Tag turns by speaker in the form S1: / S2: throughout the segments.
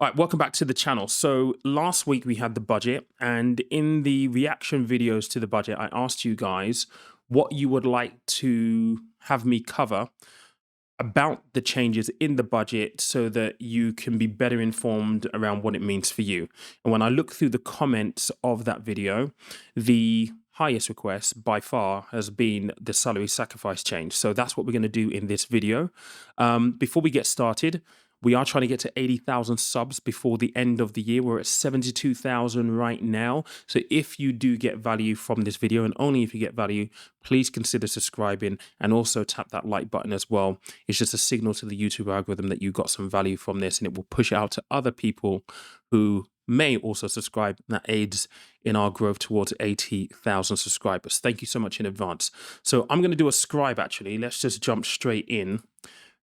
S1: All right, welcome back to the channel. So last week we had the budget, and in the reaction videos to the budget, I asked you guys what you would like to have me cover about the changes in the budget so that you can be better informed around what it means for you. And when I look through the comments of that video, the highest request by far has been the salary sacrifice change. So that's what we're going to do in this video. Before we get started, we are trying to get to 80,000 subs before the end of the year. We're at 72,000 right now. So if you do get value from this video, and only if you get value, please consider subscribing and also tap that like button as well. It's just a signal to the YouTube algorithm that you got some value from this, and it will push it out to other people who may also subscribe. That aids in our growth towards 80,000 subscribers. Thank you so much in advance. So I'm going to do a scribe actually. Let's just jump straight in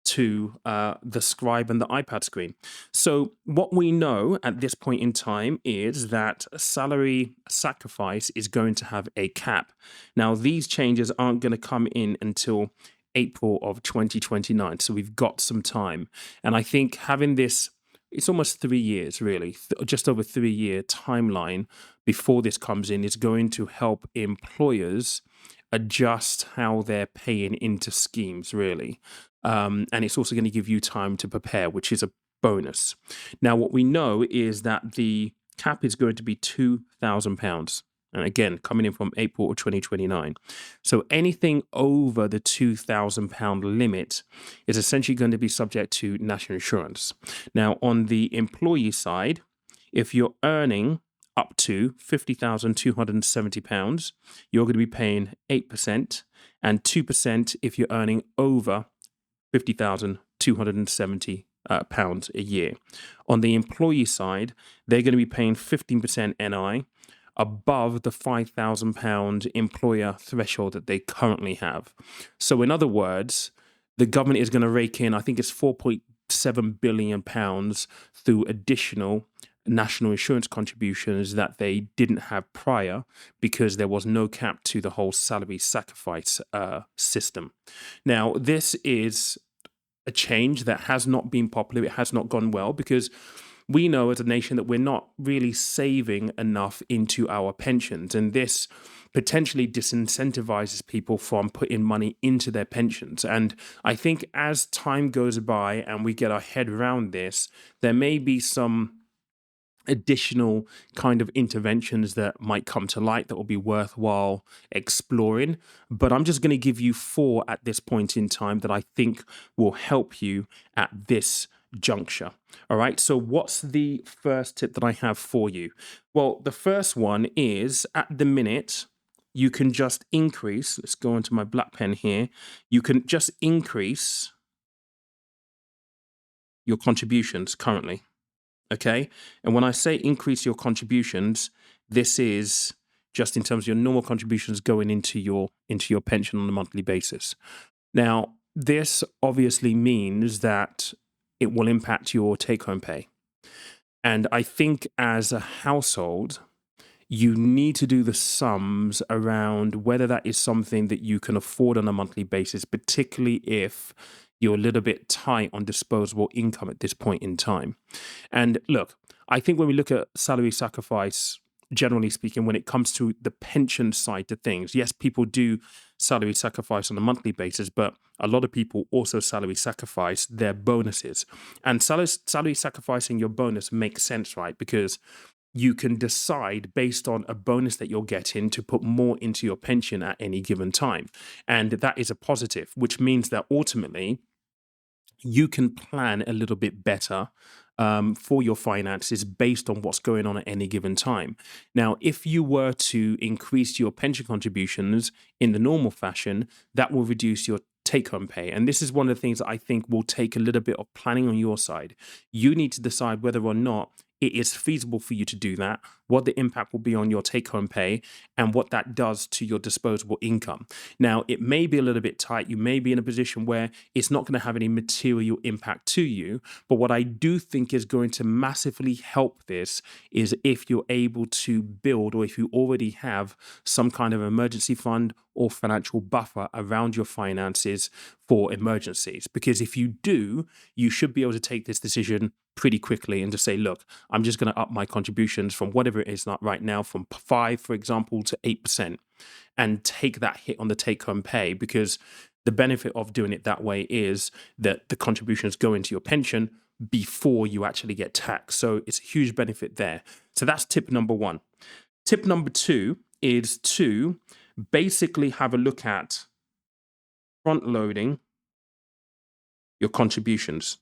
S1: to the scribe and the iPad screen. So what we know at this point in time is that salary sacrifice is going to have a cap. Now, these changes aren't going to come in until April of 2029. So we've got some time. And I think having this, it's almost 3 years really, just over 3 year timeline before this comes in is going to help employers adjust how they're paying into schemes really. And it's also going to give you time to prepare, which is a bonus. Now, what we know is that the cap is going to be £2,000. And again, coming in from April of 2029. So anything over the £2,000 limit is essentially going to be subject to national insurance. Now, on the employee side, if you're earning up to £50,270, you're going to be paying 8% and 2% if you're earning over £50,270 a year. On the employee side, they're going to be paying 15% NI above the £5,000 employer threshold that they currently have. So in other words, the government is going to rake in, I think it's £4.7 billion through additional national insurance contributions that they didn't have prior because there was no cap to the whole salary sacrifice system. Now, this is a change that has not been popular. It has not gone well because we know as a nation that we're not really saving enough into our pensions. And this potentially disincentivizes people from putting money into their pensions. And I think as time goes by and we get our head around this, there may be some additional kind of interventions that might come to light that will be worthwhile exploring. But I'm just going to give you 4 at this point in time that I think will help you at this juncture. All right. So what's the first tip that I have for you? Well, the first one is at the minute, you can just increase. Let's go into my black pen here. You can just increase your contributions currently. Okay. And when I say increase your contributions, this is just in terms of your normal contributions going into your pension on a monthly basis. Now, this obviously means that it will impact your take-home pay. And I think as a household, you need to do the sums around whether that is something that you can afford on a monthly basis, particularly if you're a little bit tight on disposable income at this point in time. And look, I think when we look at salary sacrifice, generally speaking, when it comes to the pension side of things, yes, people do salary sacrifice on a monthly basis, but a lot of people also salary sacrifice their bonuses. And salary sacrificing your bonus makes sense, right? Because you can decide based on a bonus that you're getting to put more into your pension at any given time. And that is a positive, which means that ultimately you can plan a little bit better for your finances based on what's going on at any given time. Now, if you were to increase your pension contributions in the normal fashion, that will reduce your take-home pay. And this is one of the things that I think will take a little bit of planning on your side. You need to decide whether or not it is feasible for you to do that, what the impact will be on your take home pay, and what that does to your disposable income. Now, it may be a little bit tight. You may be in a position where it's not going to have any material impact to you. But what I do think is going to massively help this is if you're able to build, or if you already have some kind of emergency fund or financial buffer around your finances for emergencies. Because if you do, you should be able to take this decision pretty quickly and just say, look, I'm just going to up my contributions from whatever it is not right now, from 5, for example, to 8%, and take that hit on the take home pay, because the benefit of doing it that way is that the contributions go into your pension before you actually get taxed. So it's a huge benefit there. So that's tip number one. Tip number two is to basically have a look at front loading your contributions.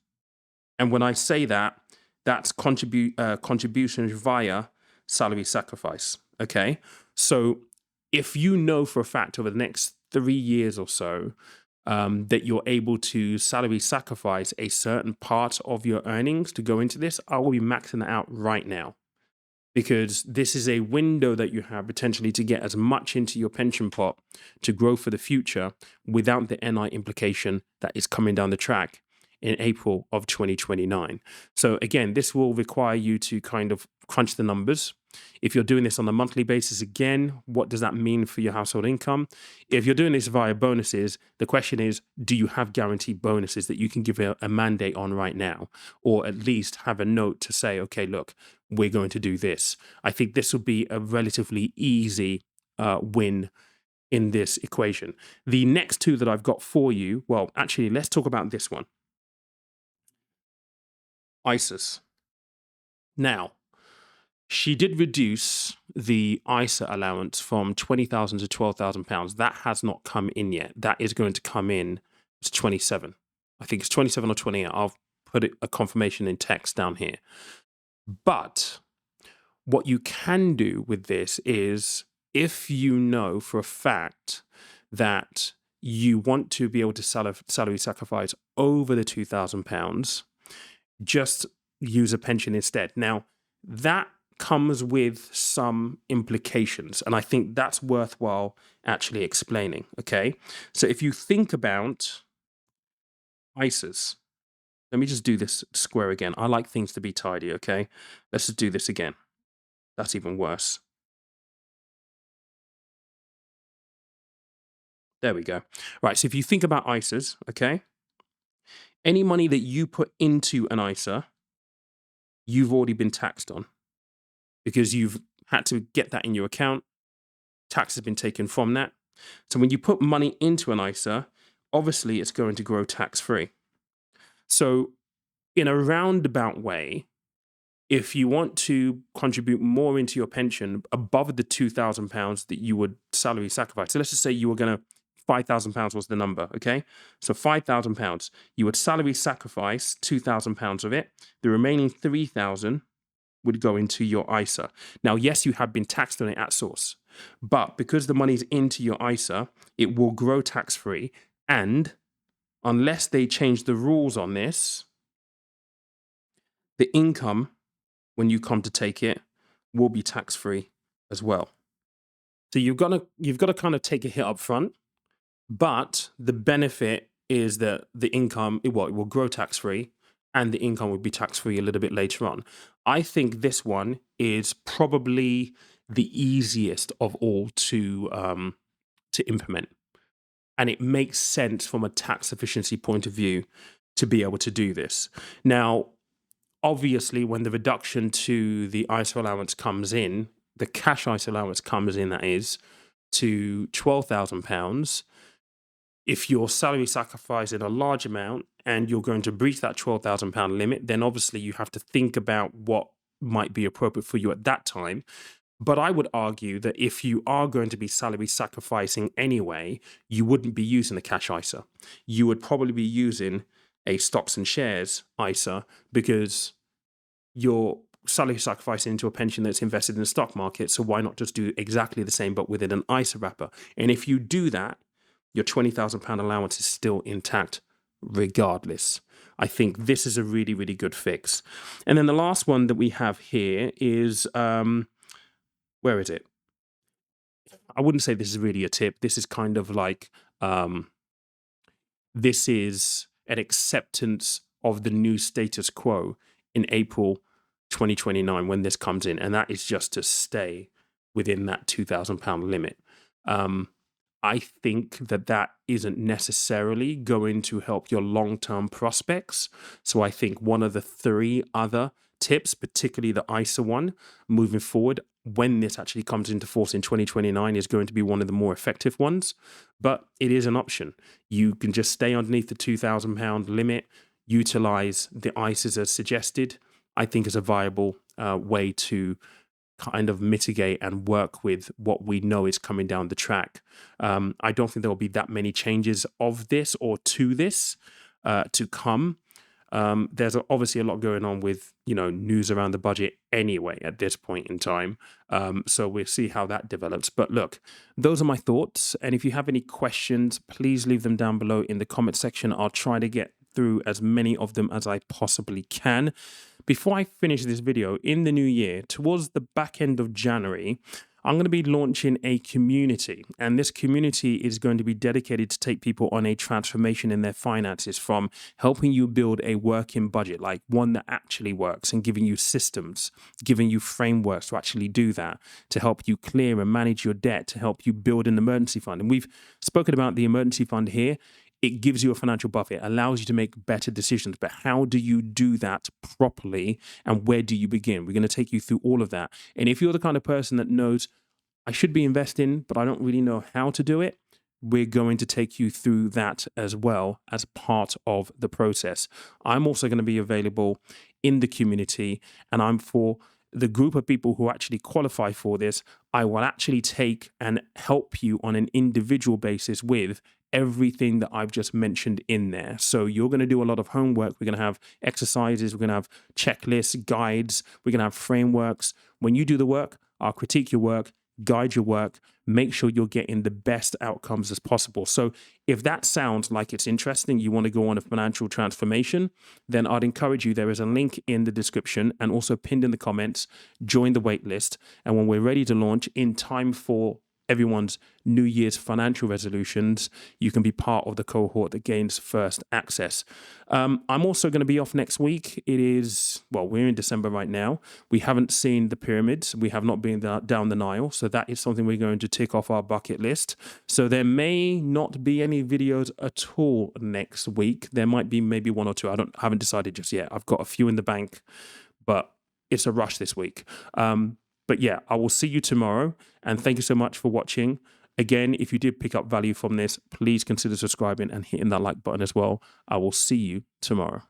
S1: And when I say that, that's contributions via salary sacrifice. Okay. So if you know for a fact over the next 3 years or so that you're able to salary sacrifice a certain part of your earnings to go into this, I will be maxing that out right now, because this is a window that you have potentially to get as much into your pension pot to grow for the future without the NI implication that is coming down the track in April of 2029. So again, this will require you to kind of crunch the numbers. If you're doing this on a monthly basis, again, what does that mean for your household income? If you're doing this via bonuses, the question is, do you have guaranteed bonuses that you can give a mandate on right now? Or at least have a note to say, okay, look, we're going to do this. I think this will be a relatively easy win in this equation. The next two that I've got for you, well, actually, let's talk about this one. ISAs. Now, she did reduce the ISA allowance from 20,000 to 12,000 pounds. That has not come in yet. That is going to come in. It's 27. I think it's 27 or 28. I'll put a confirmation in text down here. But what you can do with this is, if you know for a fact that you want to be able to salary sacrifice over the £2,000, just use a pension instead. Now, that comes with some implications, and I think that's worthwhile actually explaining. Okay, so if you think about ISAs, let me just do this square again. I like things to be tidy. Okay, let's just do this again. That's even worse. There we go. Right, so if you think about ISAs, okay, any money that you put into an ISA, you've already been taxed on, because you've had to get that in your account. Tax has been taken from that. So when you put money into an ISA, obviously it's going to grow tax-free. So in a roundabout way, if you want to contribute more into your pension above the £2,000 that you would salary sacrifice, so let's just say you were going to, £5,000 was the number, okay? So £5,000, you would salary sacrifice £2,000 of it. The remaining £3,000 would go into your ISA. Now, yes, you have been taxed on it at source, but because the money's into your ISA, it will grow tax-free. And unless they change the rules on this, the income, when you come to take it, will be tax-free as well. So you've got to kind of take a hit up front, but the benefit is that the income, it will grow tax-free, and the income will be tax-free a little bit later on. I think this one is probably the easiest of all to implement. And it makes sense from a tax efficiency point of view to be able to do this. Now, obviously, when the reduction to the ISA allowance comes in, the cash ISA allowance comes in, that is, to £12,000. If you're salary sacrificing a large amount and you're going to breach that £12,000 limit, then obviously you have to think about what might be appropriate for you at that time. But I would argue that if you are going to be salary sacrificing anyway, you wouldn't be using a cash ISA. You would probably be using a stocks and shares ISA, because you're salary sacrificing into a pension that's invested in the stock market. So why not just do exactly the same, but within an ISA wrapper? And if you do that, your £20,000 allowance is still intact regardless. I think this is a really, really good fix. And then the last one that we have here is where is it? I wouldn't say this is really a tip. This is kind of like um, this is an acceptance of the new status quo in April 2029 when this comes in, and that is just to stay within that £2,000 limit. Um, I think that that isn't necessarily going to help your long term prospects. So I think one of the three other tips, particularly the ISA one, moving forward, when this actually comes into force in 2029, is going to be one of the more effective ones. But it is an option. You can just stay underneath the £2,000 limit, utilize the ISAs as suggested. I think is a viable way to kind of mitigate and work with what we know is coming down the track. I don't think there will be that many changes of this or to this to come. There's obviously a lot going on with news around the budget anyway at this point in time. So we'll see how that develops. But look, those are my thoughts. And if you have any questions, please leave them down below in the comment section. I'll try to get through as many of them as I possibly can. Before I finish this video, in the new year, towards the back end of January, I'm going to be launching a community, and this community is going to be dedicated to take people on a transformation in their finances, from helping you build a working budget, like one that actually works, and giving you systems, giving you frameworks to actually do that, to help you clear and manage your debt, to help you build an emergency fund. And we've spoken about the emergency fund here. It gives you a financial buffer. It allows you to make better decisions. But how do you do that properly? And where do you begin? We're going to take you through all of that. And if you're the kind of person that knows, I should be investing, but I don't really know how to do it, we're going to take you through that as well as part of the process. I'm also going to be available in the community, and I'm for the group of people who actually qualify for this. I will actually take and help you on an individual basis with everything that I've just mentioned in there. So you're going to do a lot of homework. We're going to have exercises. We're going to have checklists, guides. We're going to have frameworks. When you do the work, I'll critique your work, guide your work, make sure you're getting the best outcomes as possible. So if that sounds like it's interesting, you want to go on a financial transformation, then I'd encourage you. There is a link in the description and also pinned in the comments. Join the wait list. And when we're ready to launch in time for everyone's New Year's financial resolutions, you can be part of the cohort that gains first access. I'm also going to be off next week. It is, well, we're in December right now. We haven't seen the pyramids. We have not been down the Nile. So that is something we're going to tick off our bucket list. So there may not be any videos at all next week. There might be maybe one or two. I haven't decided just yet. I've got a few in the bank, but it's a rush this week. But yeah, I will see you tomorrow. And thank you so much for watching. Again, if you did pick up value from this, please consider subscribing and hitting that like button as well. I will see you tomorrow.